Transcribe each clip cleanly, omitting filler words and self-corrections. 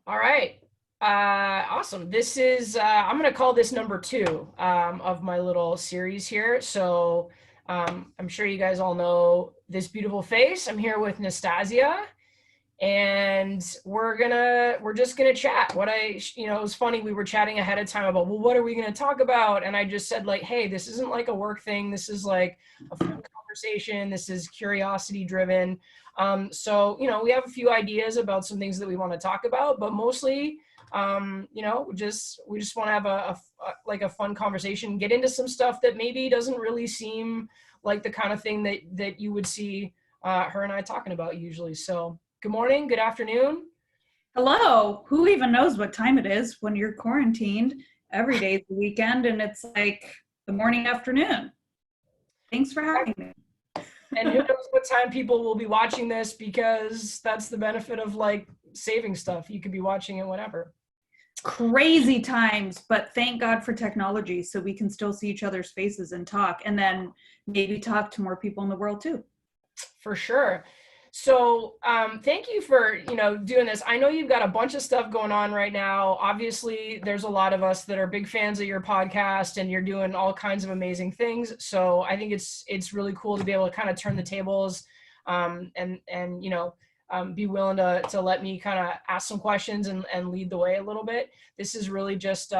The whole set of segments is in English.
All right. Awesome. This is, I'm going to call this number two of my little series here. So I'm sure you guys all know this beautiful face. I'm here with Nastasia, and we're just gonna chat. It was funny. We were chatting ahead of time about, well, what are we going to talk about? And I just said, like, hey, this isn't like a work thing. This is like a fun conversation. This is curiosity driven. So we have a few ideas about some things that we want to talk about, but mostly, we just want to have a fun conversation, get into some stuff that maybe doesn't really seem like the kind of thing that you would see her and I talking about usually. So good morning, good afternoon. Hello. Who even knows what time it is when you're quarantined? Every day's the weekend and it's like the morning afternoon. Thanks for having me. And who knows what time people will be watching this, because that's the benefit of like saving stuff. You could be watching it whenever. Crazy times, but thank God for technology so we can still see each other's faces and talk, and then maybe talk to more people in the world too. For sure. So thank you for, doing this. I know you've got a bunch of stuff going on right now. Obviously, there's a lot of us that are big fans of your podcast, and you're doing all kinds of amazing things. So I think it's really cool to be able to kind of turn the tables and be willing to let me kind of ask some questions and lead the way a little bit. This is really just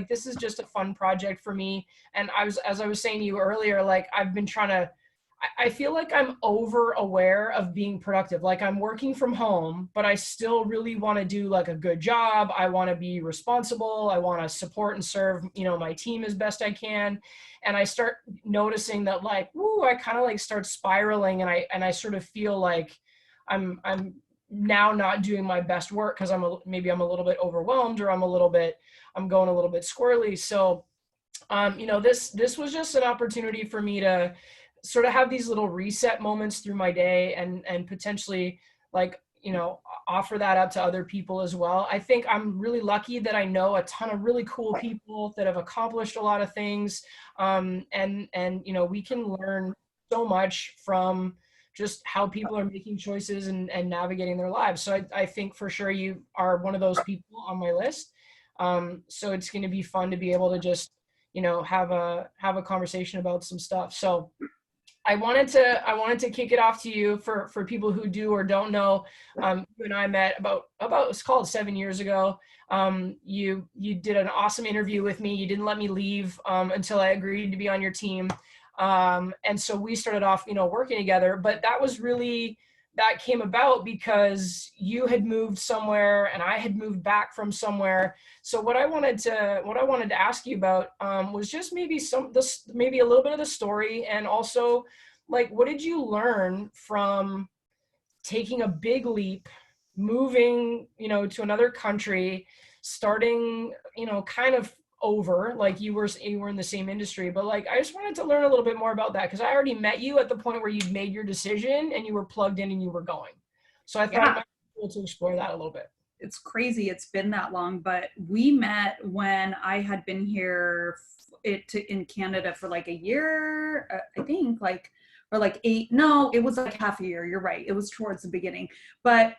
this is just a fun project for me. And as I was saying to you earlier, like I've been trying to, I feel like I'm over aware of being productive. Like I'm working from home, but I still really want to do like a good job. I want to be responsible. I want to support and serve, my team as best I can. And I start noticing that like, I kind of like start spiraling, and I sort of feel like I'm now not doing my best work because maybe I'm a little bit overwhelmed, or I'm going a little bit squirrely. So, this was just an opportunity for me to sort of have these little reset moments through my day, and potentially offer that up to other people as well. I think I'm really lucky that I know a ton of really cool people that have accomplished a lot of things. And we can learn so much from just how people are making choices and navigating their lives. So I think for sure you are one of those people on my list. So it's going to be fun to be able to just, have a conversation about some stuff. So I wanted to kick it off to you for people who do or don't know. You and I met about it's called 7 years ago. You did an awesome interview with me. You didn't let me leave until I agreed to be on your team. And so we started off, working together, but that came about because you had moved somewhere and I had moved back from somewhere. So what I wanted to ask you about was just maybe maybe a little bit of the story, and also like, what did you learn from taking a big leap, moving, to another country, starting, kind of over, like you were in the same industry, but like I just wanted to learn a little bit more about that, because I already met you at the point where you'd made your decision and you were plugged in and you were going. So I thought it might be cool to explore that a little bit. It's crazy it's been that long, but we met when I had been here in Canada for like a year, I think, or like it was like half a year. You're right. It was towards the beginning. But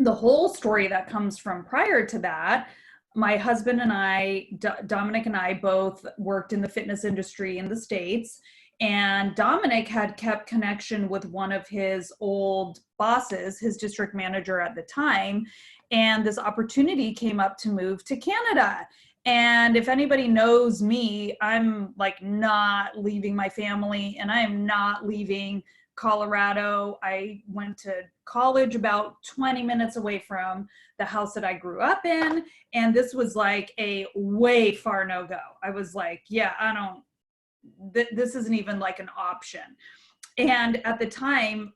the whole story that comes from prior to that, my husband and I, Dominic and I, both worked in the fitness industry in the States. And Dominic had kept connection with one of his old bosses, his district manager at the time. And this opportunity came up to move to Canada. And if anybody knows me, I'm like not leaving my family, and I am not leaving Colorado. I went to college about 20 minutes away from the house that I grew up in. And this was like a way far no-go. I was like, yeah, this isn't even like an option. And at the time,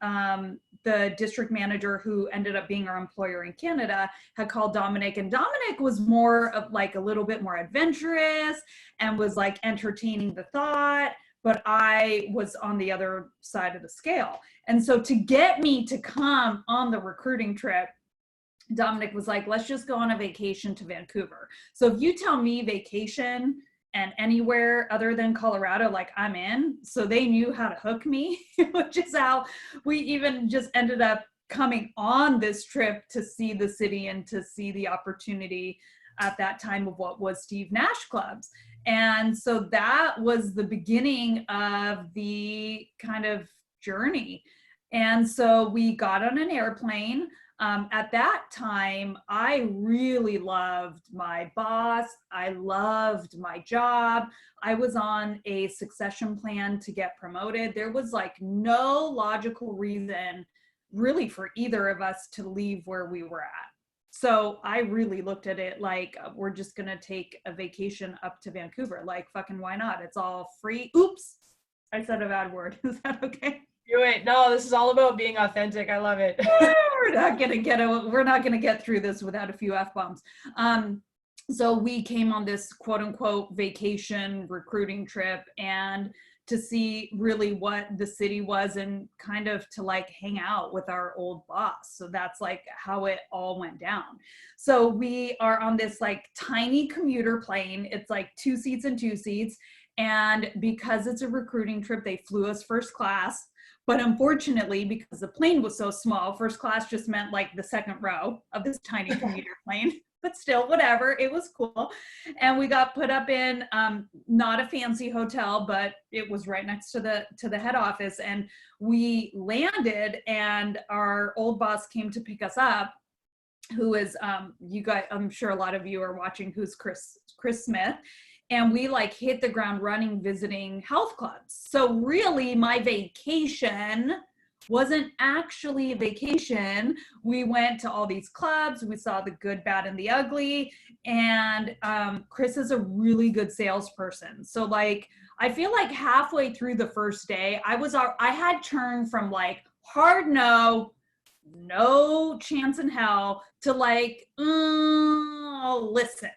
the district manager who ended up being our employer in Canada had called Dominic, and Dominic was more of like a little bit more adventurous and was like entertaining the thought, but I was on the other side of the scale. And so to get me to come on the recruiting trip, Dominic was like, let's just go on a vacation to Vancouver. So if you tell me vacation and anywhere other than Colorado, like I'm in. So they knew how to hook me, which is how we even just ended up coming on this trip to see the city and to see the opportunity at that time of what was Steve Nash Clubs. And so that was the beginning of the kind of journey. And so we got on an airplane. At that time, I really loved my boss. I loved my job. I was on a succession plan to get promoted. There was like no logical reason really for either of us to leave where we were at. So I really looked at it like, we're just going to take a vacation up to Vancouver. Like, fucking why not? It's all free. Oops, I said a bad word. Is that okay? Do it. No, this is all about being authentic. I love it. We're not gonna get through this without a few F-bombs. So we came on this quote unquote vacation recruiting trip, and to see really what the city was, and kind of to like hang out with our old boss. So that's like how it all went down. So we are on this like tiny commuter plane. It's like 2 seats and 2 seats. And because it's a recruiting trip, they flew us first class. But unfortunately, because the plane was so small, first class just meant like the second row of this tiny commuter plane. But still, whatever, it was cool. And we got put up in not a fancy hotel, but it was right next to the head office. And we landed, and our old boss came to pick us up, who is you guys, I'm sure a lot of you are watching, who's Chris Smith. And we like hit the ground running, visiting health clubs. So really my vacation wasn't actually a vacation. We went to all these clubs. We saw the good, bad, and the ugly. And Chris is a really good salesperson. So like, I feel like halfway through the first day, I had turned from like hard no chance in hell, to like, listen.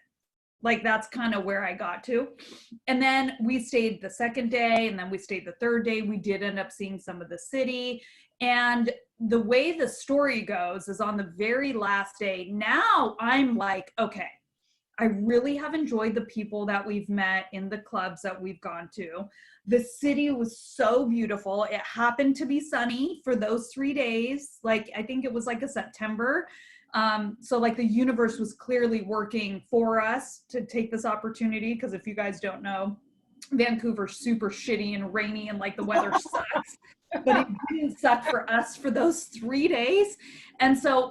Like that's kind of where I got to. And then we stayed the second day, and then we stayed the third day. We did end up seeing some of the city. And the way the story goes is on the very last day, now I'm like, okay, I really have enjoyed the people that we've met in the clubs that we've gone to. The city was so beautiful. It happened to be sunny for those 3 days. Like, I think it was like a September. So like the universe was clearly working for us to take this opportunity. Because if you guys don't know, Vancouver's super shitty and rainy, and like the weather sucks, but it didn't suck for us for those 3 days. And so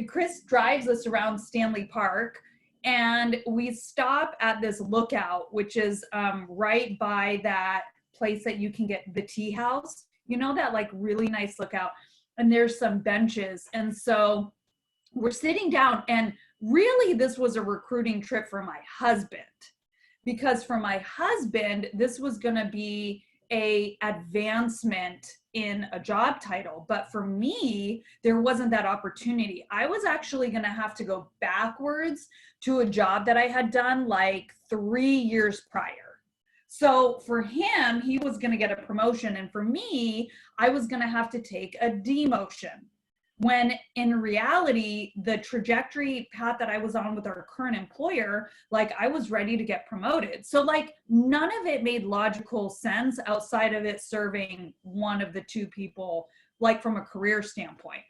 Chris drives us around Stanley Park, and we stop at this lookout, which is right by that place that you can get the tea house, you know, that like really nice lookout. And there's some benches. And so we're sitting down, and really this was a recruiting trip for my husband, because for my husband, this was going to be a advancement in a job title. But for me, there wasn't that opportunity. I was actually going to have to go backwards to a job that I had done like 3 years prior. So for him, he was going to get a promotion. And for me, I was going to have to take a demotion. When in reality, the trajectory path that I was on with our current employer, like I was ready to get promoted. So like none of it made logical sense outside of it serving one of the two people, like from a career standpoint.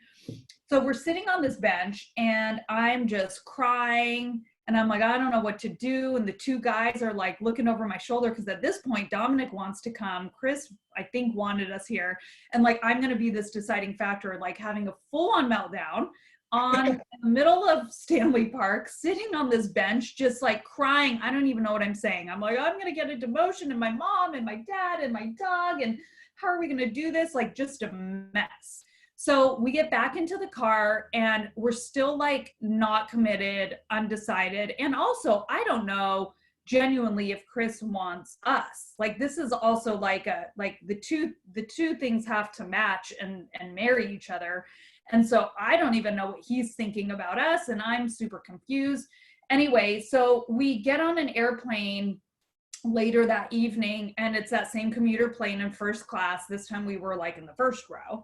So we're sitting on this bench, and I'm just crying. And I'm like, I don't know what to do. And the two guys are like looking over my shoulder, because at this point, Dominic wants to come. Chris, I think, wanted us here. And like, I'm going to be this deciding factor, like having a full-on meltdown on the middle of Stanley Park, sitting on this bench, just like crying. I don't even know what I'm saying. I'm like, I'm going to get a demotion, and my mom and my dad and my dog. And how are we going to do this? Like just a mess. So we get back into the car, and we're still like not committed, undecided. And also, I don't know genuinely if Chris wants us. Like this is also like the two things have to match and marry each other. And so I don't even know what he's thinking about us, and I'm super confused. Anyway, so we get on an airplane later that evening, and it's that same commuter plane in first class. This time we were like in the first row.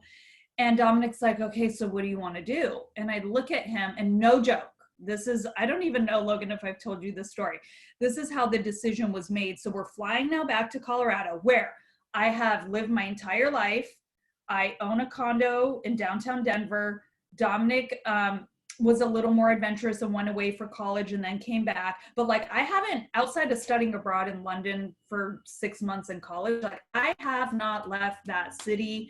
And Dominic's like, okay, so what do you want to do? And I look at him, and no joke, I don't even know, Logan, if I've told you this story. This is how the decision was made. So we're flying now back to Colorado, where I have lived my entire life. I own a condo in downtown Denver. Dominic was a little more adventurous and went away for college and then came back. But like, I haven't, outside of studying abroad in London for 6 months in college, like I have not left that city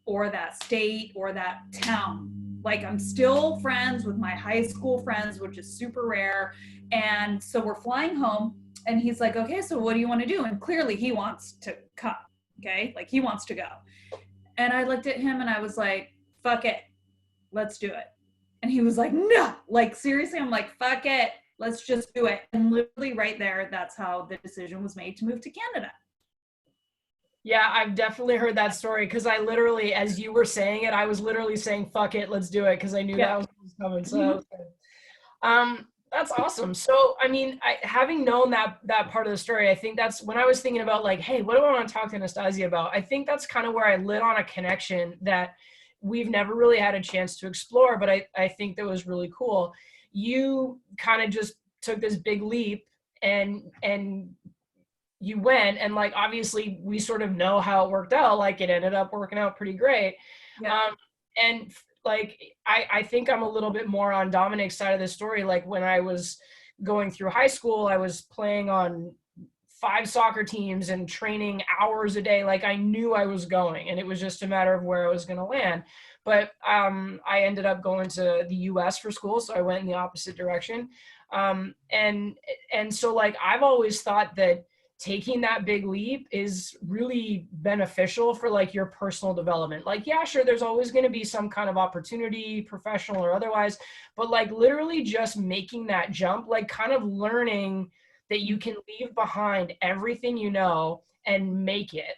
or that state or that town. Like I'm still friends with my high school friends, which is super rare. And so we're flying home and he's like, okay, so what do you want to do? And clearly he wants to come. Okay. Like he wants to go. And I looked at him and I was like, fuck it. Let's do it. And he was like, no, like seriously, I'm like, fuck it. Let's just do it. And literally right there, that's how the decision was made to move to Canada. Yeah, I've definitely heard that story because I literally, as you were saying it, I was literally saying, fuck it, let's do it because I knew Yeah. that was coming. So that was good. That's awesome. So, I mean, having known that part of the story, I think that's when I was thinking about like, hey, what do I want to talk to Nastasia about? I think that's kind of where I lit on a connection that we've never really had a chance to explore, but I think that was really cool. You kind of just took this big leap and you went, and like obviously we sort of know how it worked out. Like it ended up working out pretty great. Yeah. And like I think I'm a little bit more on Dominic's side of the story. Like when I was going through high school, I was playing on 5 soccer teams and training hours a day. Like I knew I was going, and it was just a matter of where I was going to land. But I ended up going to the US for school, so I went in the opposite direction. And so like I've always thought that taking that big leap is really beneficial for like your personal development. Like, yeah, sure, there's always going to be some kind of opportunity, professional or otherwise, but like literally just making that jump, like kind of learning that you can leave behind everything you know and make it.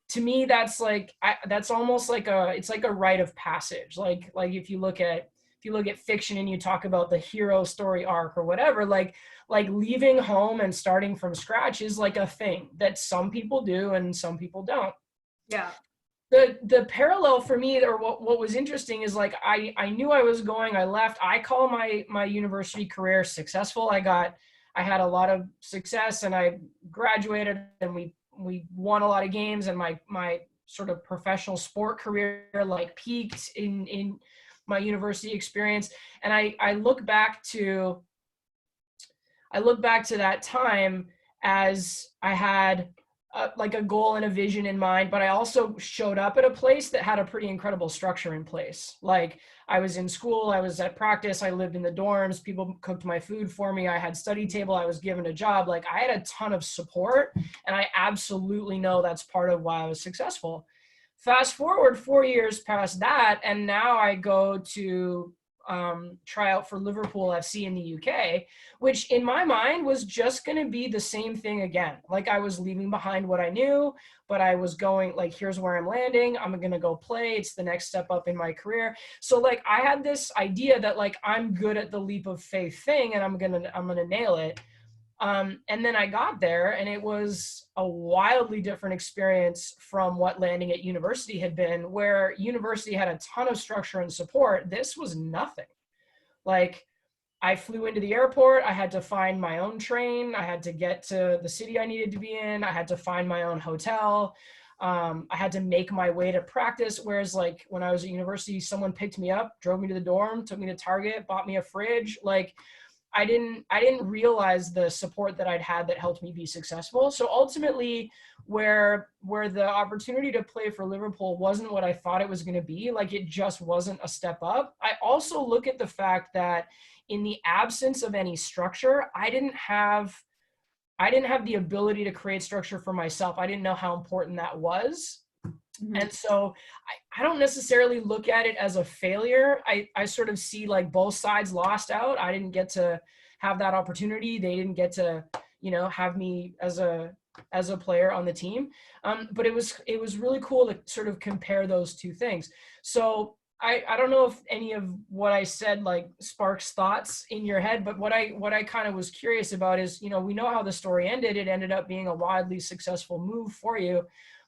To me, that's like that's almost like it's like a rite of passage. Like if you look at fiction and you talk about the hero story arc or whatever, like leaving home and starting from scratch is like a thing that some people do and some people don't. Yeah. The parallel for me, or what was interesting, is like I knew I was going. I left. I call my university career successful. I had a lot of success, and I graduated, and we won a lot of games, and my sort of professional sport career like peaked in my university experience. And I look back to that time as I had like a goal and a vision in mind, but I also showed up at a place that had a pretty incredible structure in place. Like I was in school, I was at practice, I lived in the dorms, people cooked my food for me, I had study table, I was given a job. Like I had a ton of support, and I absolutely know that's part of why I was successful. Fast forward 4 years past that, and now I go to try out for Liverpool FC in the UK, which in my mind was just going to be the same thing again. Like I was leaving behind what I knew, but I was going like, here's where I'm landing. I'm going to go play. It's the next step up in my career. So like I had this idea that like I'm good at the leap of faith thing, and I'm going to nail it. And then I got there, and it was a wildly different experience from what landing at university had been, where university had a ton of structure and support. This was nothing. Like I flew into the airport, I had to find my own train, I had to get to the city I needed to be in, I had to find my own hotel. I had to make my way to practice. Whereas like when I was at university, someone picked me up, drove me to the dorm, took me to Target, bought me a fridge. Like I didn't realize the support that I'd had that helped me be successful. So ultimately, where the opportunity to play for Liverpool wasn't what I thought it was going to be, like it just wasn't a step up. I also look at the fact that in the absence of any structure, I didn't have the ability to create structure for myself. I didn't know how important that was. Mm-hmm. And so I don't necessarily look at it as a failure. I sort of see like both sides lost out. I didn't get to have that opportunity. They didn't get to, have me as a player on the team. But it was really cool to sort of compare those two things. So I don't know if any of what I said like sparks thoughts in your head, but what I kind of was curious about is, we know how the story ended. It ended up being a wildly successful move for you.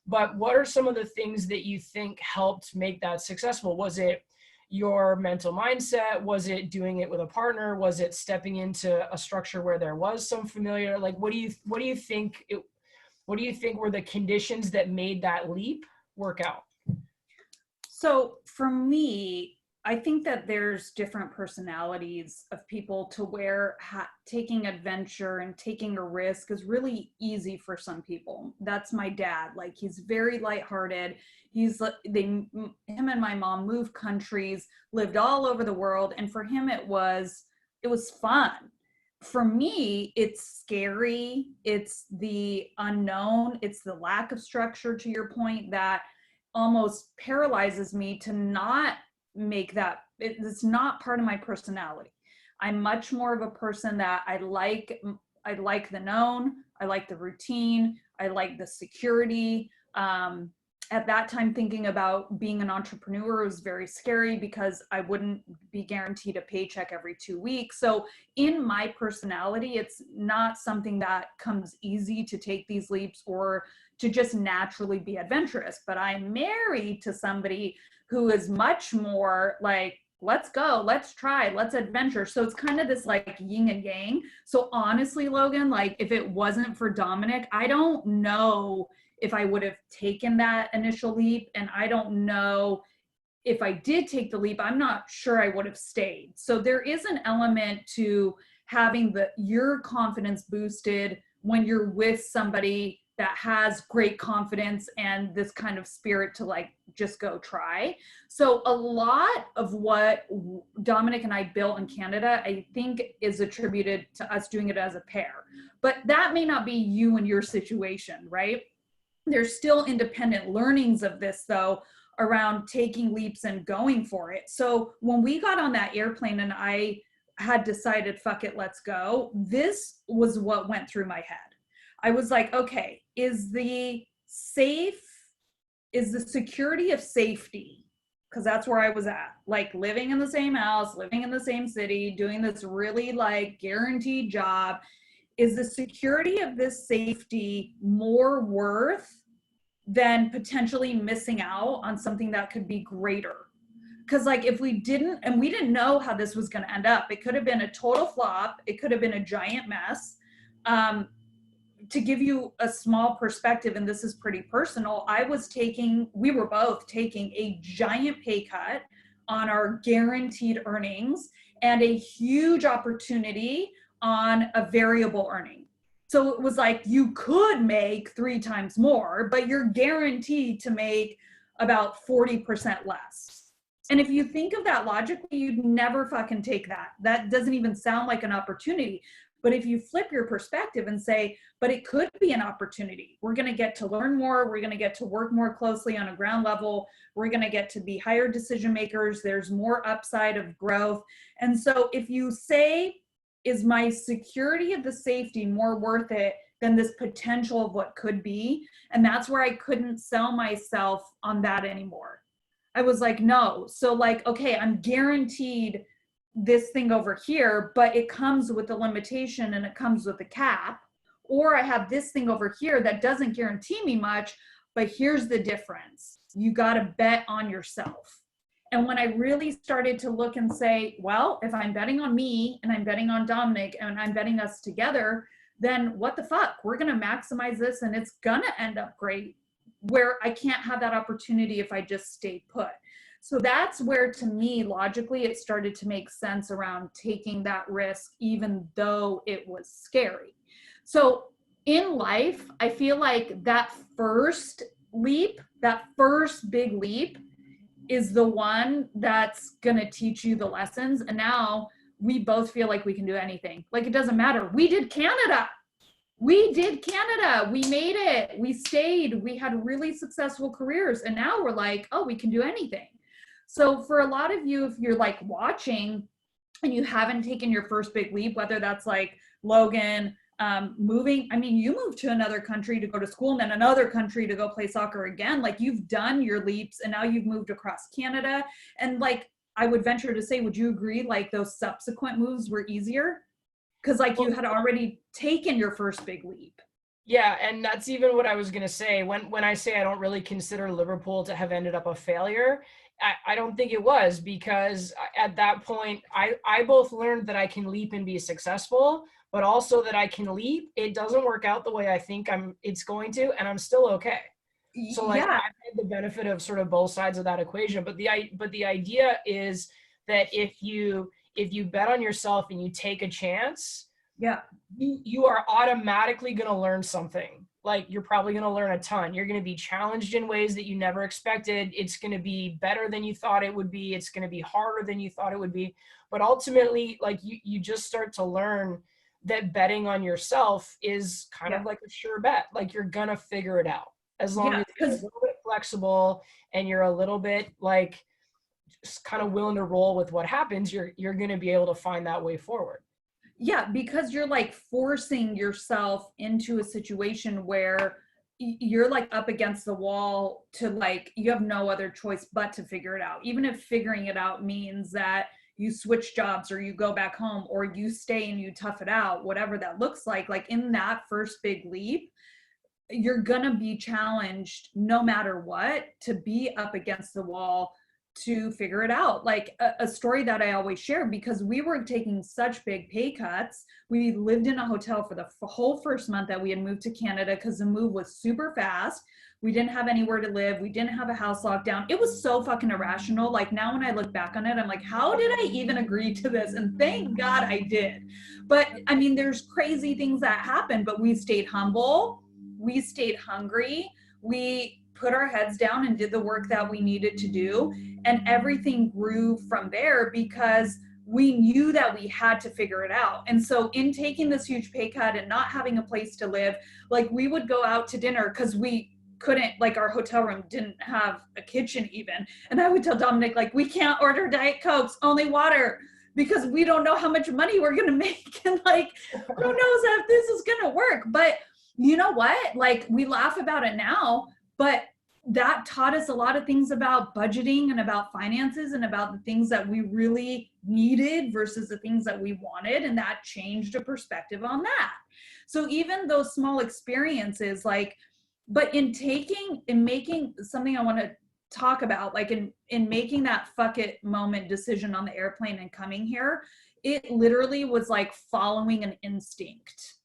But what are some of the things that you think helped make that successful? Was it your mental mindset? Was it doing it with a partner? Was it stepping into a structure where there was some familiar? Like, what do you think were the conditions that made that leap work out? So for me, I think that there's different personalities of people to where taking adventure and taking a risk is really easy for some people. That's my dad. Like he's very lighthearted. Him and my mom moved countries, lived all over the world, and for him it was fun. For me, it's scary. It's the unknown. It's the lack of structure, to your point, that almost paralyzes me to not make that. It's not part of my personality. I'm much more of a person that I like the known, I like the routine, I like the security. At that time, thinking about being an entrepreneur was very scary because I wouldn't be guaranteed a paycheck every 2 weeks. So in my personality, it's not something that comes easy to take these leaps or to just naturally be adventurous. But I'm married to somebody who is much more like, let's go, let's try, let's adventure. So it's kind of this like yin and yang. So honestly, Logan, like if it wasn't for Dominic, I don't know if I would have taken that initial leap. And I don't know if I did take the leap, I'm not sure I would have stayed. So there is an element to having your confidence boosted when you're with somebody that has great confidence and this kind of spirit to like just go try. So a lot of what Dominic and I built in Canada, I think is attributed to us doing it as a pair. But that may not be you and your situation, right? There's still independent learnings of this though, around taking leaps and going for it. So when we got on that airplane and I had decided, fuck it, let's go, this was what went through my head. I was like, okay, is the security of safety, because that's where I was at, like living in the same house, living in the same city, doing this really like guaranteed job, is the security of this safety more worth than potentially missing out on something that could be greater? Because like if we didn't know how this was going to end up, it could have been a total flop, it could have been a giant mess. To give you a small perspective, and this is pretty personal, we were both taking a giant pay cut on our guaranteed earnings and a huge opportunity on a variable earning. So it was like you could make 3 times more, but you're guaranteed to make about 40% less. And if you think of that logically, you'd never fucking take that. That doesn't even sound like an opportunity. But if you flip your perspective and say, but it could be an opportunity. We're going to get to learn more. We're going to get to work more closely on a ground level. We're going to get to be higher decision makers. There's more upside of growth. And so if you say, is my security of the safety more worth it than this potential of what could be? And that's where I couldn't sell myself on that anymore. I was like, no. So like, okay, I'm guaranteed this thing over here, but it comes with a limitation and it comes with a cap. Or I have this thing over here that doesn't guarantee me much, but here's the difference. You got to bet on yourself. And when I really started to look and say, well, if I'm betting on me and I'm betting on Dominic and I'm betting us together, then what the fuck? We're going to maximize this and it's going to end up great, where I can't have that opportunity if I just stay put. So that's where, to me, logically, it started to make sense around taking that risk, even though it was scary. So in life, I feel like that first leap, that first big leap, is the one that's going to teach you the lessons. And now we both feel like we can do anything. Like it doesn't matter. We did Canada. We made it. We stayed. We had really successful careers. And now we're like, oh, we can do anything. So for a lot of you, if you're like watching and you haven't taken your first big leap, whether that's like Logan, moving, I mean, you moved to another country to go to school and then another country to go play soccer again. Like you've done your leaps and now you've moved across Canada. And like, I would venture to say, would you agree like those subsequent moves were easier? Because like you had already taken your first big leap. Yeah, and that's even what I was going to say. When I say I don't really consider Liverpool to have ended up a failure, I don't think it was, because at that point, I both learned that I can leap and be successful, but also that I can leap. It doesn't work out the way I think it's going to, and I'm still okay. So like Yeah, I've had the benefit of sort of both sides of that equation, but the idea is that if you bet on yourself and you take a chance, yeah, you are automatically going to learn something. Like you're probably going to learn a ton. You're going to be challenged in ways that you never expected. It's going to be better than you thought it would be. It's going to be harder than you thought it would be. But ultimately, like you just start to learn that betting on yourself is kind yeah, of like a sure bet. Like you're going to figure it out as long yeah. as you're a Because little bit flexible and you're a little bit like just kind of willing to roll with what happens. You're going to be able to find that way forward. yeah, because you're like forcing yourself into a situation where you're like up against the wall to like you have no other choice but to figure it out, even if figuring it out means that you switch jobs or you go back home or you stay and you tough it out, whatever that looks like in that first big leap you're gonna be challenged no matter what to be up against the wall to figure it out. Like a story that I always share, because we were taking such big pay cuts. We lived in a hotel for the whole first month that we had moved to Canada because the move was super fast. We didn't have anywhere to live. We didn't have a house locked down. It was so fucking irrational. Like now when I look back on it, I'm like, how did I even agree to this? And thank God I did. But I mean, there's crazy things that happen, but we stayed humble, we stayed hungry, we put our heads down and did the work that we needed to do, and everything grew from there because we knew that we had to figure it out. And so in taking this huge pay cut and not having a place to live, like we would go out to dinner because we couldn't, like our hotel room didn't have a kitchen even, and I would tell Dominic like we can't order Diet Cokes, only water, because we don't know how much money we're going to make, and like who knows if this is going to work. But you know what? Like we laugh about it now, but that taught us a lot of things about budgeting and about finances and about the things that we really needed versus the things that we wanted. And that changed a perspective on that. So even those small experiences, like, but in making something I want to talk about, like in making that fuck it moment decision on the airplane and coming here, it literally was like following an instinct.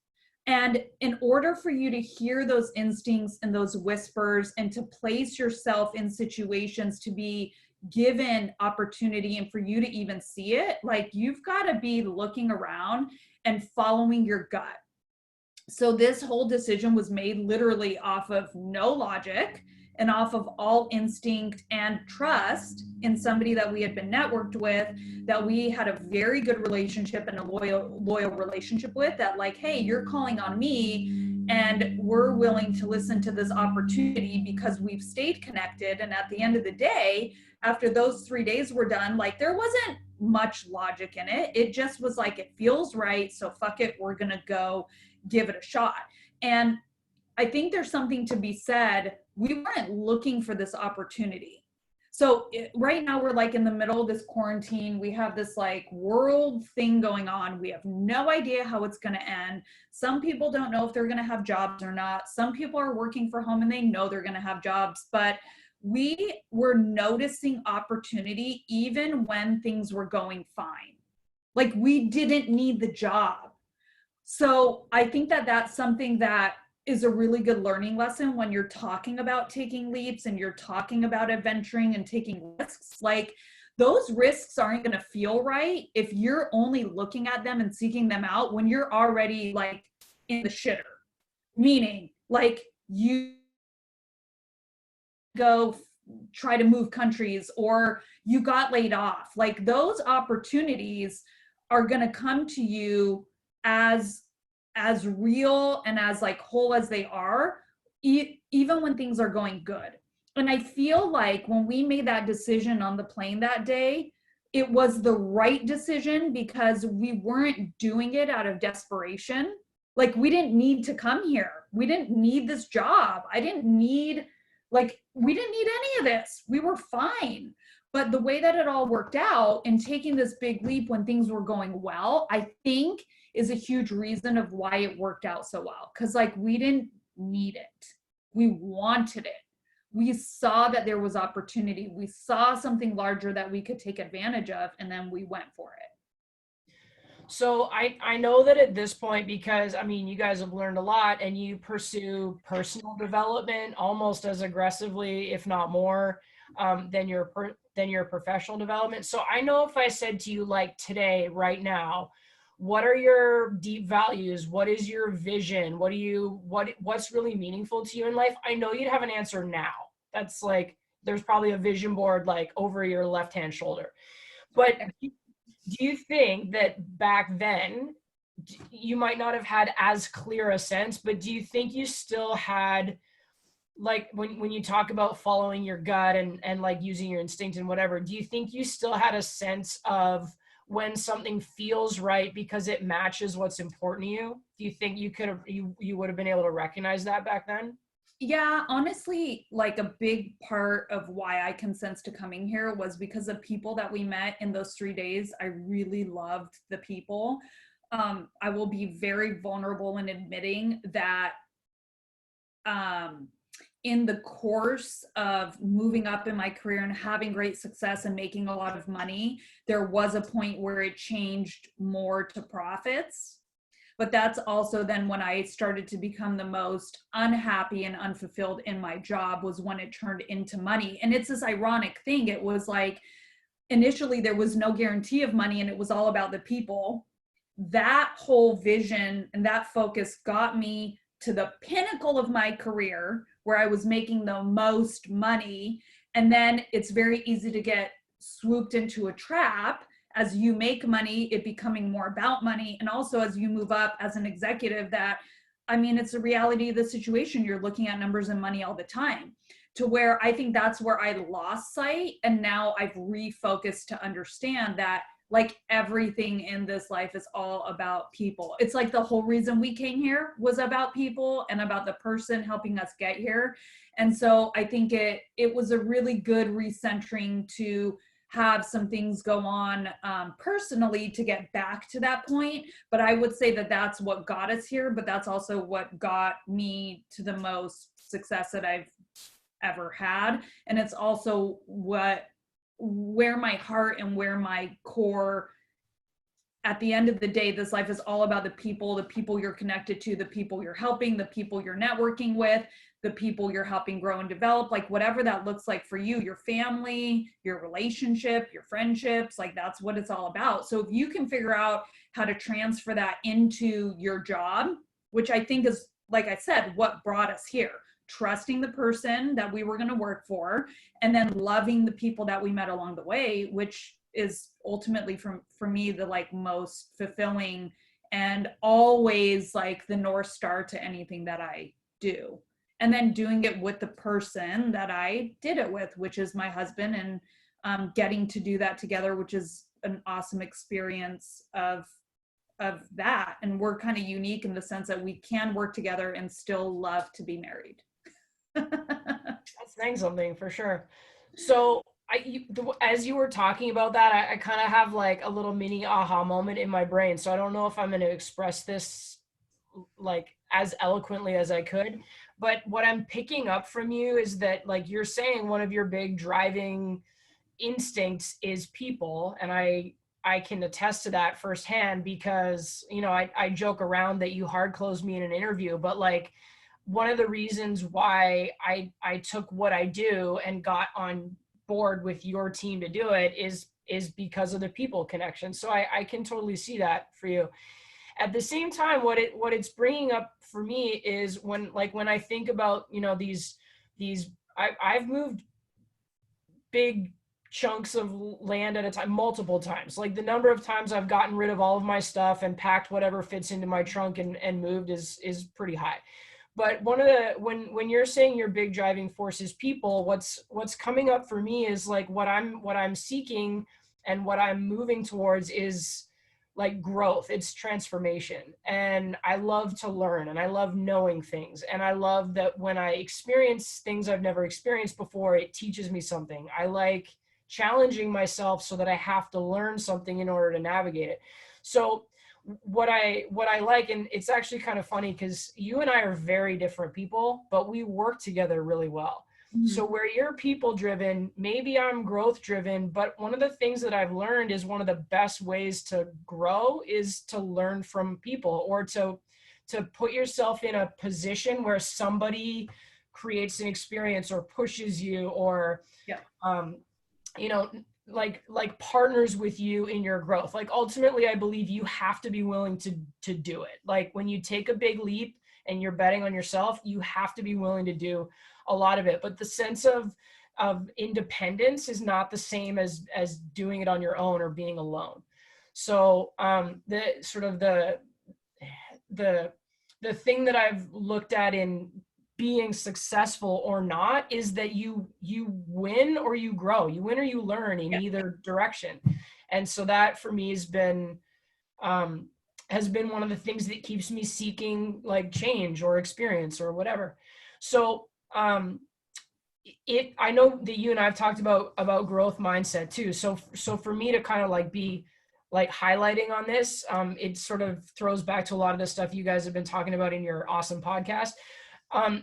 And in order for you to hear those instincts and those whispers and to place yourself in situations to be given opportunity and for you to even see it, like you've got to be looking around and following your gut. So this whole decision was made literally off of no logic and off of all instinct and trust in somebody that we had been networked with, that we had a very good relationship and a loyal relationship with, that like, hey, you're calling on me and we're willing to listen to this opportunity because we've stayed connected. And at the end of the day, after those 3 days were done, like there wasn't much logic in it. It just was like, it feels right. So fuck it. We're going to go give it a shot. And I think there's something to be said. We weren't looking for this opportunity. So right now we're like in the middle of this quarantine. We have this like world thing going on. We have no idea how it's going to end. Some people don't know if they're going to have jobs or not. Some people are working from home and they know they're going to have jobs, but we were noticing opportunity even when things were going fine. Like we didn't need the job. So I think that that's something that is a really good learning lesson when you're talking about taking leaps and you're talking about adventuring and taking risks. Like those risks aren't going to feel right if you're only looking at them and seeking them out when you're already like in the shitter. Meaning like you go try to move countries or you got laid off. Like those opportunities are going to come to you as real and as like whole as they are, even when things are going good. And I feel like when we made that decision on the plane that day, it was the right decision because we weren't doing it out of desperation. Like we didn't need to come here. We didn't need this job. I didn't need, like, we didn't need any of this. We were fine. But the way that it all worked out and taking this big leap when things were going well, I think is a huge reason of why it worked out so well. Because like we didn't need it. We wanted it. We saw that there was opportunity. We saw something larger that we could take advantage of, and then we went for it. So I know that at this point, because I mean, you guys have learned a lot and you pursue personal development almost as aggressively, if not more, than your professional development. So I know if I said to you like today, right now, what are your deep values? What is your vision? What's really meaningful to you in life? I know you'd have an answer now. That's like there's probably a vision board like over your left-hand shoulder. But do you think that back then you might not have had as clear a sense, but do you think you still had, like when you talk about following your gut and like using your instinct and whatever, do you think you still had a sense of when something feels right because it matches what's important to you? Do you think you could have you would have been able to recognize that back then? Yeah, honestly, like a big part of why I can sense to coming here was because of people that we met in those 3 days. I really loved the people. I will be very vulnerable in admitting that um, in the course of moving up in my career and having great success and making a lot of money, there was a point where it changed more to profits. But that's also then when I started to become the most unhappy and unfulfilled in my job, was when it turned into money. And it's this ironic thing. It was like initially there was no guarantee of money and it was all about the people. That whole vision and that focus got me to the pinnacle of my career where I was making the most money. And then it's very easy to get swooped into a trap as you make money, it becoming more about money. And also as you move up as an executive, that, I mean, it's a reality of the situation. You're looking at numbers and money all the time, to where I think that's where I lost sight. And now I've refocused to understand that like everything in this life is all about people. It's like the whole reason we came here was about people and about the person helping us get here. And so I think it was a really good recentering to have some things go on personally to get back to that point. But I would say that that's what got us here, but that's also what got me to the most success that I've ever had. And it's also where my heart and where my core, at the end of the day, this life is all about the people you're connected to, the people you're helping, the people you're networking with, the people you're helping grow and develop, like whatever that looks like for you, your family, your relationship, your friendships, like that's what it's all about. So if you can figure out how to transfer that into your job, which I think is, like I said, what brought us here, trusting the person that we were going to work for, and then loving the people that we met along the way, which is ultimately for me the like most fulfilling and always like the North Star to anything that I do. And then doing it with the person that I did it with, which is my husband, and getting to do that together, which is an awesome experience of that. And we're kind of unique in the sense that we can work together and still love to be married. That's saying something for sure. So as you were talking about that, I kind of have like a little mini aha moment in my brain. So I don't know if I'm going to express this like as eloquently as I could, but what I'm picking up from you is that like you're saying one of your big driving instincts is people, and I can attest to that firsthand because you know I joke around that you hard closed me in an interview, but like one of the reasons why I took what I do and got on board with your team to do it is because of the people connection. So I can totally see that for you. At the same time, what it's bringing up for me is when I think about, you know, these I've moved big chunks of land at a time multiple times. Like the number of times I've gotten rid of all of my stuff and packed whatever fits into my trunk and moved is pretty high. But one of the when you're saying your big driving force is people, what's coming up for me is like what I'm seeking and what I'm moving towards is like growth. It's transformation. And I love to learn and I love knowing things. And I love that when I experience things I've never experienced before, it teaches me something. I like challenging myself so that I have to learn something in order to navigate it. So what I like, and it's actually kind of funny because you and I are very different people, but we work together really well. Mhm. So where you're people driven, maybe I'm growth driven, but one of the things that I've learned is one of the best ways to grow is to learn from people, or to put yourself in a position where somebody creates an experience or pushes you, or Yeah. um, you know, like partners with you in your growth. Like ultimately, I believe you have to be willing to do it. Like when you take a big leap and you're betting on yourself, you have to be willing to do a lot of it. But the sense of independence is not the same as doing it on your own or being alone. So the sort of the the thing that I've looked at in being successful or not is that you win or you grow. You win or you learn in Yeah. either direction. And so that for me um, has been one of the things that keeps me seeking like change or experience or whatever. So I know that you and I've talked about growth mindset too. So for me to kind of like be like highlighting on this, it sort of throws back to a lot of the stuff you guys have been talking about in your awesome podcast.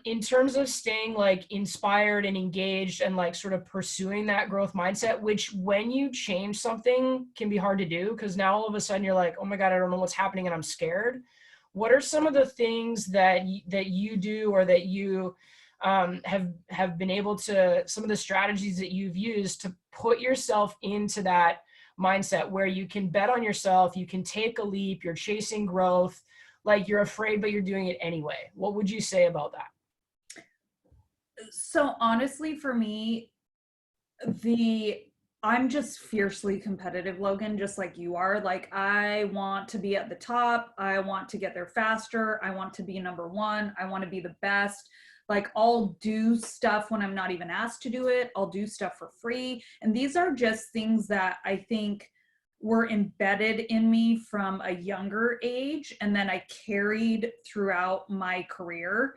In terms of staying like inspired and engaged and like sort of pursuing that growth mindset, which when you change something can be hard to do because now all of a sudden you're like, oh my God, I don't know what's happening and I'm scared. What are some of the things that you do or that you have been able to, some of the strategies that you've used to put yourself into that mindset where you can bet on yourself, you can take a leap, you're chasing growth, like you're afraid, but you're doing it anyway? What would you say about that? So honestly, for me, the I'm just fiercely competitive, Logan, just like you are. Like I want to be at the top. I want to get there faster. I want to be number one. I want to be the best. Like I'll do stuff when I'm not even asked to do it. I'll do stuff for free. And these are just things that I think were embedded in me from a younger age and then I carried throughout my career.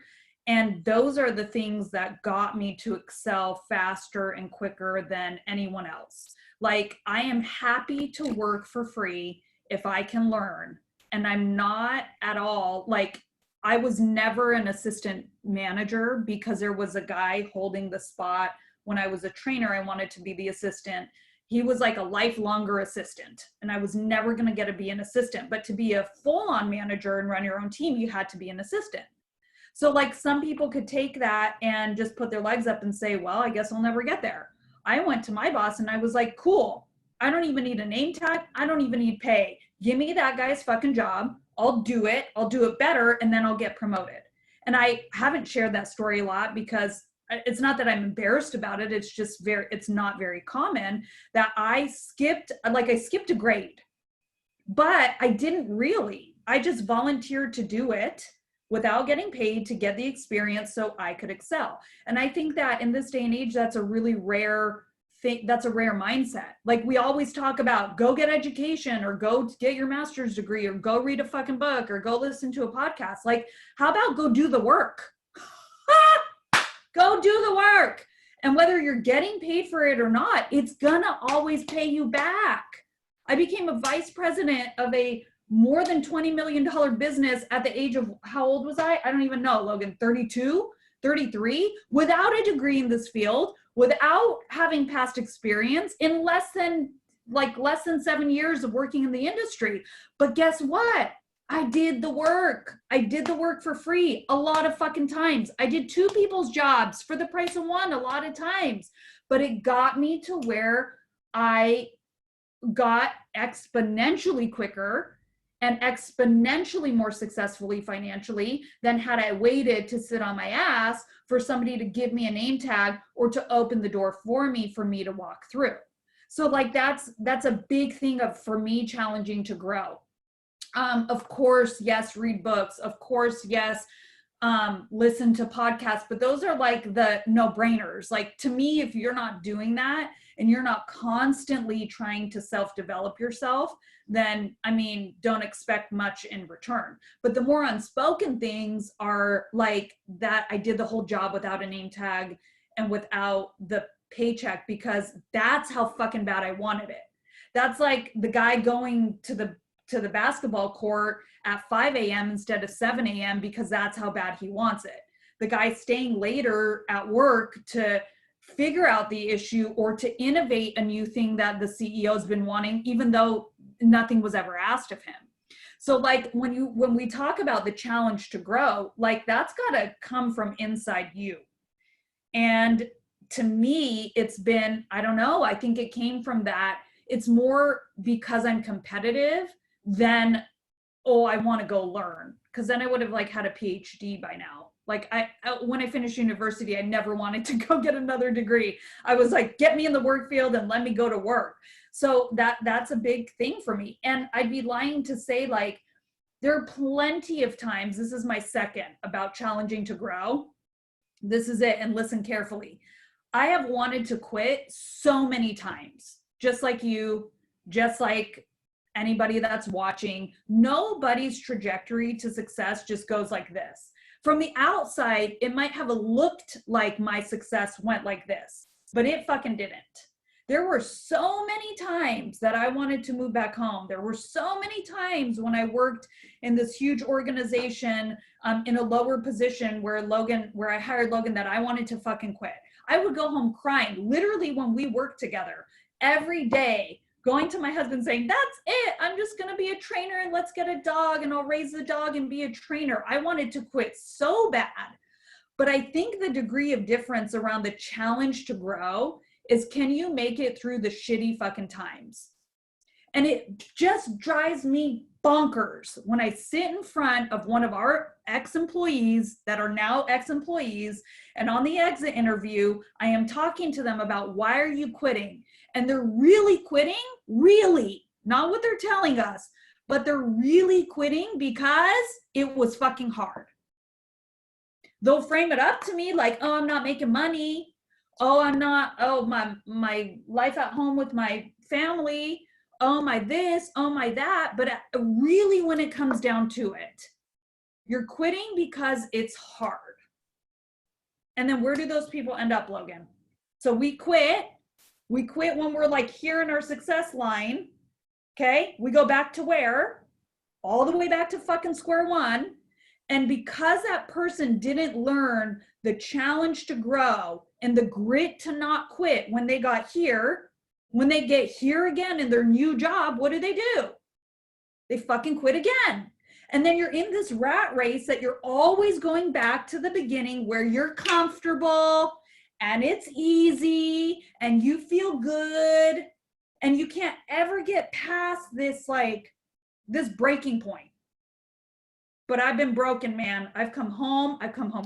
And those are the things that got me to excel faster and quicker than anyone else. Like, I am happy to work for free if I can learn. And I'm not at all like, I was never an assistant manager because there was a guy holding the spot when I was a trainer. I wanted to be the assistant. He was like a lifelonger assistant, and I was never going to get to be an assistant. But to be a full on manager and run your own team, you had to be an assistant. So like some people could take that and just put their legs up and say, well, I guess I'll never get there. I went to my boss and I was like, cool. I don't even need a name tag. I don't even need pay. Give me that guy's fucking job. I'll do it. I'll do it better. And then I'll get promoted. And I haven't shared that story a lot because it's not that I'm embarrassed about it. It's just it's not very common that I skipped a grade, but I didn't really. I just volunteered to do it without getting paid to get the experience so I could excel. And I think that in this day and age, that's a really rare thing. That's a rare mindset. Like we always talk about go get education or go get your master's degree or go read a fucking book or go listen to a podcast. Like, how about go do the work? Go do the work. And whether you're getting paid for it or not, it's gonna always pay you back. I became a vice president of a more than $20 million business at the age of, how old was I? I don't even know, Logan, 32, 33, without a degree in this field, without having past experience in less than 7 years of working in the industry. But guess what? I did the work. I did the work for free a lot of fucking times. I did two people's jobs for the price of one a lot of times, but it got me to where I got exponentially quicker and exponentially more successfully financially than had I waited to sit on my ass for somebody to give me a name tag or to open the door for me to walk through. So like that's a big thing for me challenging to grow. Of course, yes, read books. Of course, yes, listen to podcasts, but those are like the no-brainers. Like to me, if you're not doing that and you're not constantly trying to self-develop yourself, then I mean, don't expect much in return. But the more unspoken things are like that I did the whole job without a name tag and without the paycheck because that's how fucking bad I wanted it. That's like the guy going to the basketball court at 5 a.m. instead of 7 a.m. because that's how bad he wants it. the guy staying later at work to figure out the issue or to innovate a new thing that the CEO's been wanting, even though nothing was ever asked of him. So like when we talk about the challenge to grow, like that's got to come from inside you. And to me, it's been, I don't know, I think it came from that. It's more because I'm competitive than, oh, I want to go learn. Because then I would have like had a PhD by now. Like when I finished university, I never wanted to go get another degree. I was like, get me in the work field and let me go to work. So that's a big thing for me. And I'd be lying to say like, there are plenty of times, this is my second about challenging to grow. This is it, and listen carefully. I have wanted to quit so many times, just like you, just like anybody that's watching. Nobody's trajectory to success just goes like this. From the outside, it might have looked like my success went like this, but it fucking didn't. There were so many times that I wanted to move back home. There were so many times when I worked in this huge organization in a lower position where I hired Logan, that I wanted to fucking quit. I would go home crying, literally when we worked together, every day, going to my husband saying, that's it, I'm just gonna be a trainer and let's get a dog and I'll raise the dog and be a trainer. I wanted to quit so bad. But I think the degree of difference around the challenge to grow is, can you make it through the shitty fucking times? And it just drives me bonkers when I sit in front of one of our ex-employees that are now ex-employees, and on the exit interview, I am talking to them about, why are you quitting? And they're really quitting, really, not what they're telling us, but they're really quitting because it was fucking hard. They'll frame it up to me like, oh, I'm not making money. Oh, I'm not, oh, my life at home with my family, oh, my this, oh, my that. But really, when it comes down to it, you're quitting because it's hard. And then where do those people end up, Logan? So we quit when we're like here in our success line, okay? We go back to where? All the way back to fucking square one. And because that person didn't learn the challenge to grow and the grit to not quit when they got here, when they get here again in their new job, what do? They fucking quit again. And then you're in this rat race that you're always going back to the beginning where you're comfortable and it's easy and you feel good and you can't ever get past this, like, this breaking point. But I've been broken, man. I've come home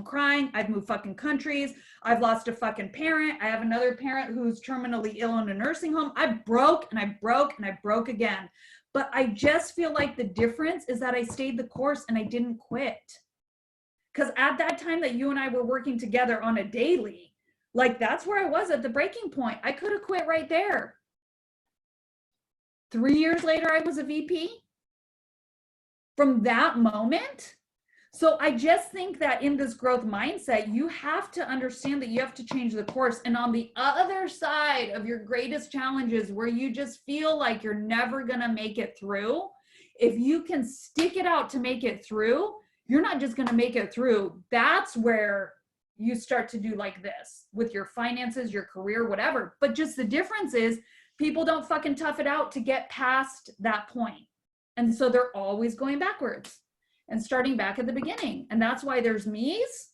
crying. I've moved fucking countries. I've lost a fucking parent. I have another parent who's terminally ill in a nursing home. I broke and I broke and I broke again. But I just feel like the difference is that I stayed the course and I didn't quit. Because at that time that you and I were working together on a daily, like, that's where I was at the breaking point. I could have quit right there. 3 years later, I was a VP. From that moment. So I just think that in this growth mindset, you have to understand that you have to change the course. And on the other side of your greatest challenges, where you just feel like you're never going to make it through, if you can stick it out to make it through, you're not just going to make it through. That's where you start to do like this with your finances, your career, whatever. But just the difference is people don't fucking tough it out to get past that point. And so they're always going backwards and starting back at the beginning. And that's why there's me's.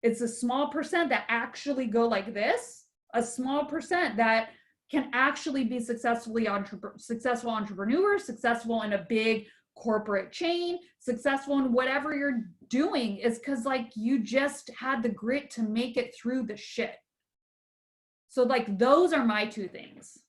It's a small percent that actually go like this, a small percent that can actually be successful entrepreneurs, successful in a big corporate chain, successful in whatever you're doing, is because, like, you just had the grit to make it through the shit. So, like, those are my two things.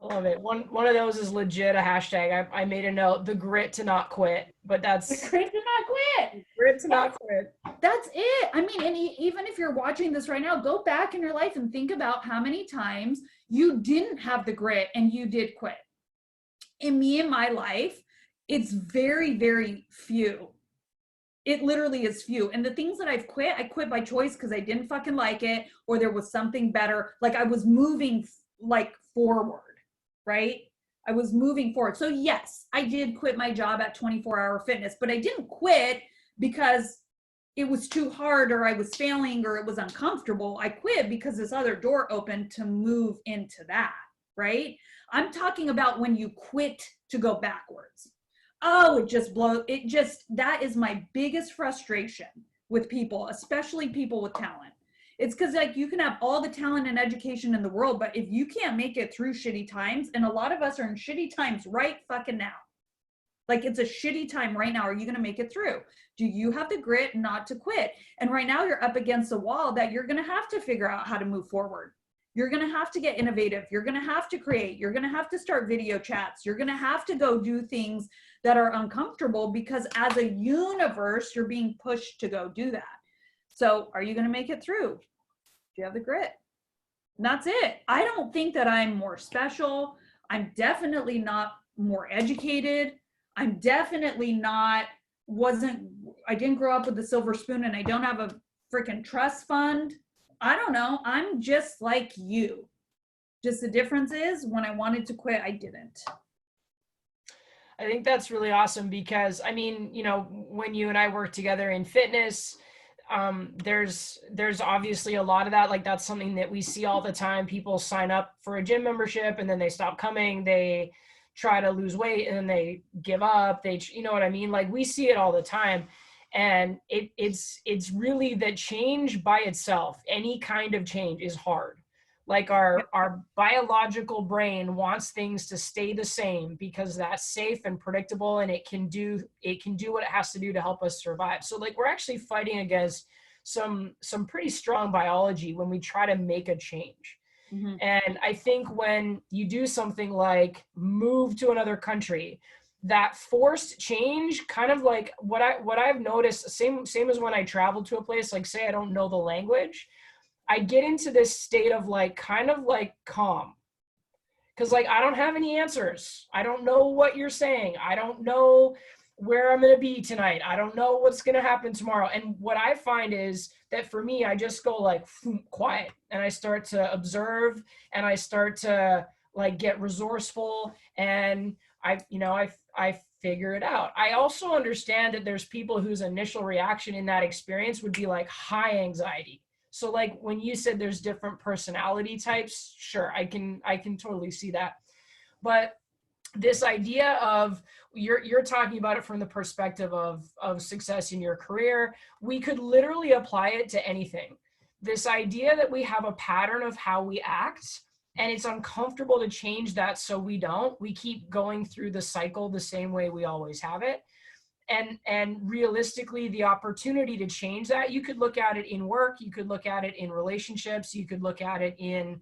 I love it. One of those is legit a hashtag. I made a note, the grit to not quit, but that's the grit to not quit. Grit to not quit. That's it. I mean, and even if you're watching this right now, go back in your life and think about how many times you didn't have the grit and you did quit. In my life, it's very, very few. It literally is few. And the things that I quit by choice because I didn't fucking like it, or there was something better. Like, I was moving like forward. Right? I was moving forward. So yes, I did quit my job at 24 Hour Fitness, but I didn't quit because it was too hard, or I was failing, or it was uncomfortable. I quit because this other door opened to move into that, right? I'm talking about when you quit to go backwards. Oh, that is my biggest frustration with people, especially people with talent. It's because like you can have all the talent and education in the world, but if you can't make it through shitty times, and a lot of us are in shitty times right fucking now. Like it's a shitty time right now. Are you going to make it through? Do you have the grit not to quit? And right now you're up against a wall that you're going to have to figure out how to move forward. You're going to have to get innovative. You're going to have to create. You're going to have to start video chats. You're going to have to go do things that are uncomfortable because as a universe, you're being pushed to go do that. So are you going to make it through? Do you have the grit? And that's it. I don't think that I'm more special. I'm definitely not more educated. I'm definitely not, I didn't grow up with a silver spoon, and I don't have a freaking trust fund. I don't know. I'm just like you. Just the difference is when I wanted to quit, I didn't. I think that's really awesome because, I mean, you know, when you and I work together in fitness, there's obviously a lot of that. Like that's something that we see all the time. People sign up for a gym membership and then they stop coming. They try to lose weight and then they give up. You know what I mean? Like we see it all the time. And it's really that change by itself, any kind of change is hard. Like our biological brain wants things to stay the same because that's safe and predictable, and it can do what it has to do to help us survive. So like we're actually fighting against some pretty strong biology when we try to make a change. Mm-hmm. And I think when you do something like move to another country, that forced change, kind of like what I've noticed, same as when I travel to a place, like say I don't know the language, I get into this state of like, kind of like calm. Cause like, I don't have any answers. I don't know what you're saying. I don't know where I'm going to be tonight. I don't know what's going to happen tomorrow. And what I find is that for me, I just go like quiet and I start to observe and I start to like get resourceful and I figure it out. I also understand that there's people whose initial reaction in that experience would be like high anxiety. So like when you said there's different personality types, sure, I can totally see that. But this idea of you're talking about it from the perspective of success in your career, we could literally apply it to anything. This idea that we have a pattern of how we act and it's uncomfortable to change that, so we keep going through the cycle the same way we always have it. And realistically, the opportunity to change that, you could look at it in work, you could look at it in relationships, you could look at it in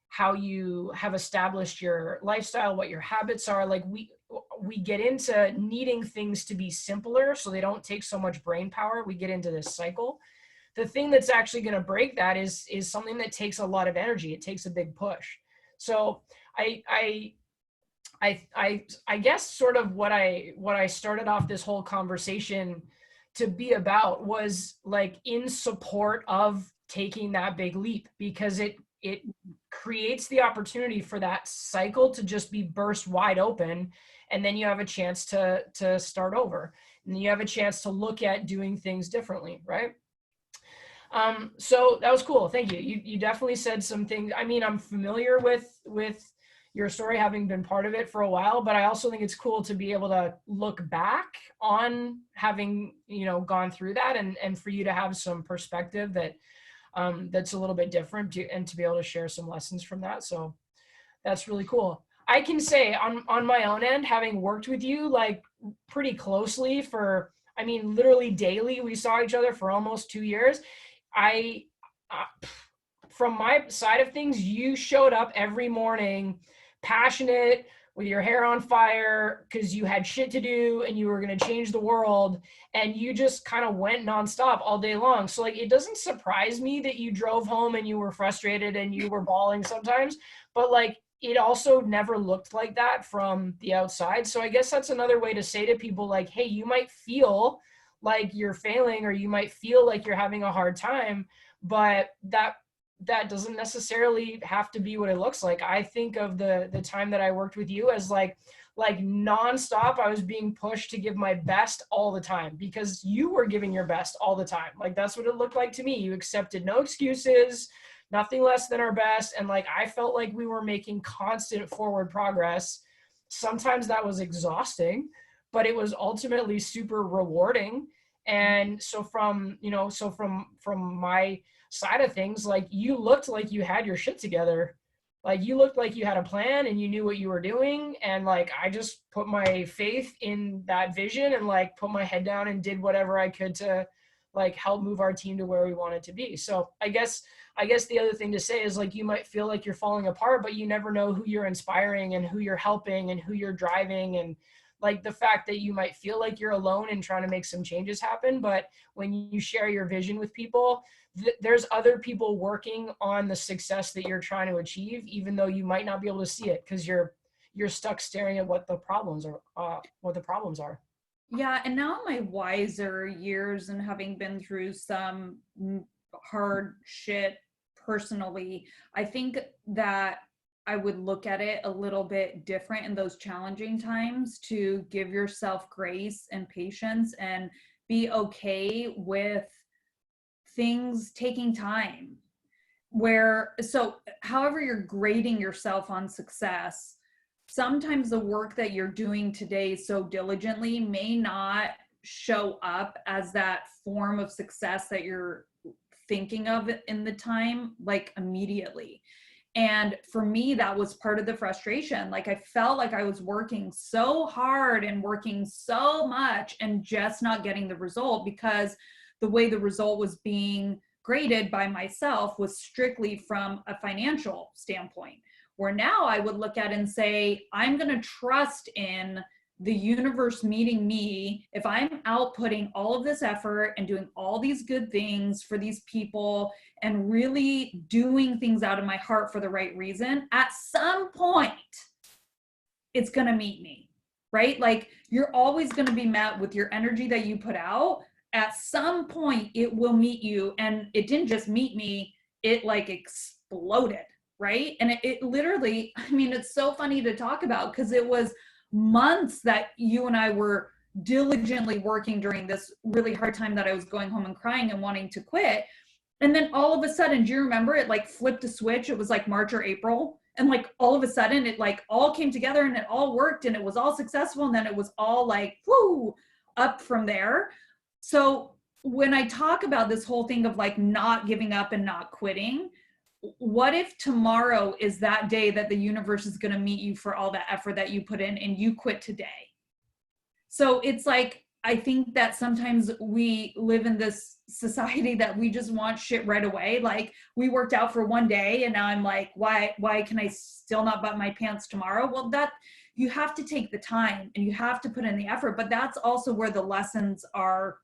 how you have established your lifestyle, what your habits are. Like we get into needing things to be simpler so they don't take so much brain power. We get into this cycle. The thing that's actually going to break that is something that takes a lot of energy. It takes a big push. So I guess sort of what I started off this whole conversation to be about was like in support of taking that big leap, because it creates the opportunity for that cycle to just be burst wide open. And then you have a chance to start over, and you have a chance to look at doing things differently. Right. So that was cool. Thank you. You definitely said some things. I mean, I'm familiar with your story, having been part of it for a while, but I also think it's cool to be able to look back on having, gone through that, and for you to have some perspective that that's a little bit different, and to be able to share some lessons from that. So that's really cool. I can say on my own end, having worked with you like pretty closely for, I mean, literally daily, we saw each other for almost 2 years. From my side of things, you showed up every morning passionate, with your hair on fire, because you had shit to do and you were going to change the world, and you just kind of went nonstop all day long. So like, it doesn't surprise me that you drove home and you were frustrated and you were bawling sometimes, but like, it also never looked like that from the outside. So I guess that's another way to say to people like, hey, you might feel like you're failing, or you might feel like you're having a hard time, but that doesn't necessarily have to be what it looks like. I think of the time that I worked with you as like like nonstop, I was being pushed to give my best all the time because you were giving your best all the time. Like that's what it looked like to me. You accepted no excuses, nothing less than our best. And like, I felt like we were making constant forward progress. Sometimes that was exhausting, but it was ultimately super rewarding. And so from, you know, so from my side of things, like you looked like you had your shit together. Like you looked like you had a plan and you knew what you were doing. And like, I just put my faith in that vision and like put my head down and did whatever I could to like help move our team to where we wanted to be. So I guess the other thing to say is like, you might feel like you're falling apart, but you never know who you're inspiring and who you're helping and who you're driving. And like the fact that you might feel like you're alone and trying to make some changes happen. But when you share your vision with people, there's other people working on the success that you're trying to achieve, even though you might not be able to see it because you're stuck staring at what the problems are. Yeah, and now in my wiser years and having been through some hard shit personally, I think that I would look at it a little bit different in those challenging times, to give yourself grace and patience and be okay with things taking time. So however you're grading yourself on success, sometimes the work that you're doing today so diligently may not show up as that form of success that you're thinking of in the time, like immediately. And for me, that was part of the frustration. Like I felt like I was working so hard and working so much and just not getting the result, because the way the result was being graded by myself was strictly from a financial standpoint. Where now I would look at it and say, I'm going to trust in the universe meeting me. If I'm outputting all of this effort and doing all these good things for these people and really doing things out of my heart for the right reason, at some point, it's going to meet me, right? Like you're always going to be met with your energy that you put out. At some point, it will meet you. And it didn't just meet me, it like exploded. Right. And it literally, I mean, it's so funny to talk about because it was months that you and I were diligently working during this really hard time that I was going home and crying and wanting to quit. And then all of a sudden, do you remember it like flipped a switch? It was like March or April. And like all of a sudden it like all came together and it all worked and it was all successful. And then it was all like, whoo, up from there. So when I talk about this whole thing of like not giving up and not quitting, what if tomorrow is that day that the universe is going to meet you for all that effort that you put in and you quit today? So it's like, I think that sometimes we live in this society that we just want shit right away. Like we worked out for one day and now I'm like, why can I still not button my pants tomorrow? Well, that you have to take the time and you have to put in the effort, but that's also where the lessons are.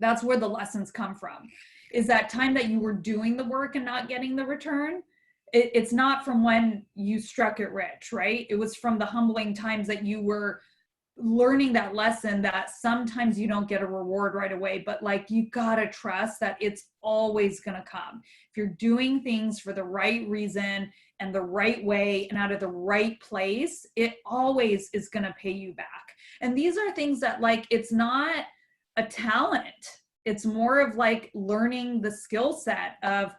That's where the lessons come from. Is that time that you were doing the work and not getting the return. It's not from when you struck it rich, right? It was from the humbling times that you were learning that lesson that sometimes you don't get a reward right away, but like you gotta trust that it's always gonna come. If you're doing things for the right reason and the right way and out of the right place, it always is gonna pay you back. And these are things that like, it's not a talent. It's more of like learning the skill set of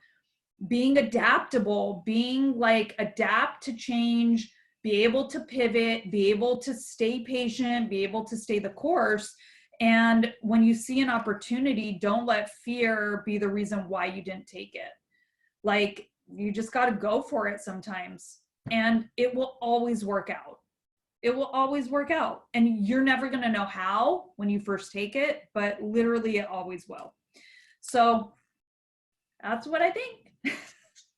being adaptable, being like adapt to change, be able to pivot, be able to stay patient, be able to stay the course. And when you see an opportunity, don't let fear be the reason why you didn't take it. Like you just got to go for it sometimes and it will always work out. It will always work out. And you're never going to know how when you first take it, but literally it always will. So that's what I think.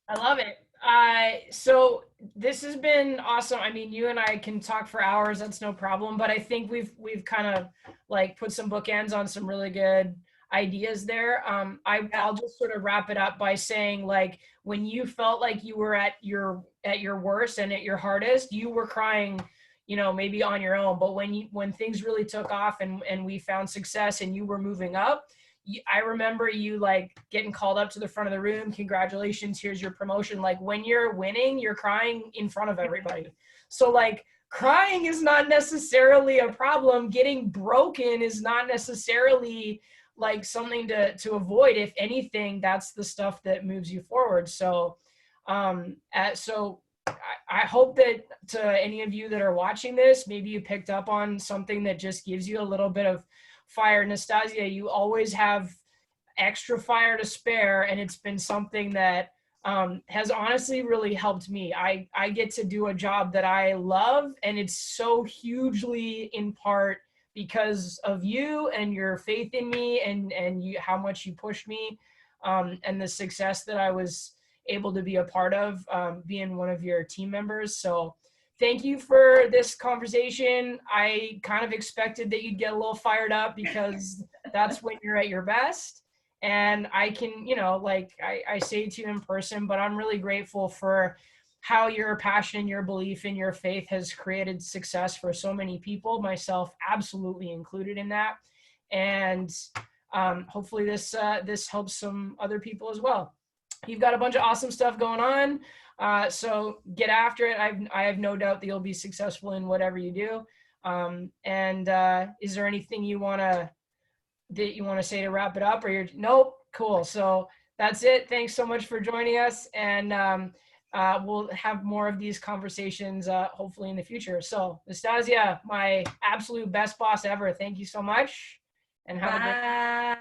I love it. So this has been awesome. I mean, you and I can talk for hours. That's no problem. But I think we've kind of like put some bookends on some really good ideas there. I'll just sort of wrap it up by saying like, when you felt like you were at your worst and at your hardest, you were crying, you know, maybe on your own, but when things really took off and we found success and you were moving up, I remember you like getting called up to the front of the room. Congratulations, here's your promotion. Like when you're winning, you're crying in front of everybody. So like crying is not necessarily a problem. Getting broken is not necessarily like something to avoid. If anything, that's the stuff that moves you forward. So, I hope that to any of you that are watching this, maybe you picked up on something that just gives you a little bit of fire. Nastasia, you always have extra fire to spare, and it's been something that has honestly really helped me. I get to do a job that I love, and it's so hugely in part because of you and your faith in me, and you, how much you pushed me, and the success that I was able to be a part of, being one of your team members. So thank you for this conversation. I kind of expected that you'd get a little fired up because that's when you're at your best. And I can, you know, like I say to you in person, but I'm really grateful for how your passion, your belief in your faith has created success for so many people, myself absolutely included in that. And hopefully this helps some other people as well. You've got a bunch of awesome stuff going on. So get after it. I have no doubt that you'll be successful in whatever you do. Is there anything you want to say to wrap it up, or you're nope? Cool. So that's it. Thanks so much for joining us, and we'll have more of these conversations hopefully in the future. So Nastasia, my absolute best boss ever. Thank you so much, and have a great. Bye.